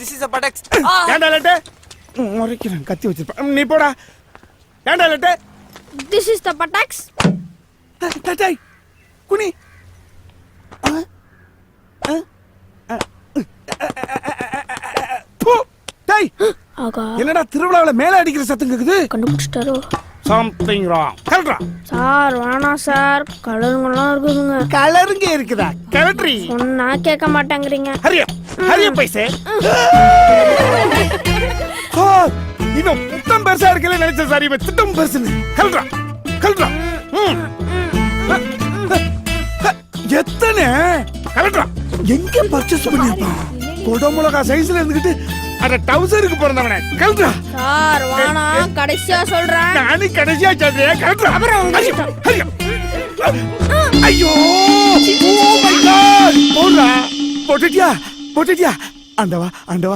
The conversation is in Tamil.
This is a buttocks. ஏன்டா லெட்டே முறைக்கிறேன் கத்தி வச்சிருப்பேன் நீ போடா ஏன்டா latte This is the buttocks. டேய் குனி டேய் ஆகா என்னடா திருவிழாவுல மேல அடிக்கிற சத்தம் கேக்குது கண்டுபிடிச்சிட்டாரோ சம்திங் ராங் கரெக்டா சார் வேணாம் சார் கலருங்கெல்லாம் இருக்குதுங்க கலருங்க இருக்குதா கரெக்ட்ரி சொன்னா கேட்க மாட்டேங்கிறீங்க ஹரியா ஹரியா பைசே ஓ இவன் முத்தம் பெருசா இருக்கல நினைச்ச சார் இவன் திட்டம் பெருசுன்னு கல்றா கல்றா எத்தனை கலட்ரா எங்க பர்ச்சேஸ் பண்ணிருப்பான் கொடமுளகா சைஸ்ல இருந்துகிட்டு அட டவுசருக்கு பிறந்தவனே கல்றா சார் வேணாம் கடைசியா சொல்றேன் நானு கடைசியா சொல்றேன் கல்றா அப்புறம் ஹரியா ஐயோ ஓ மை காட் போடா போட்டுட்டியா போட்டுட்டியா ஆண்டவா ஆண்டவா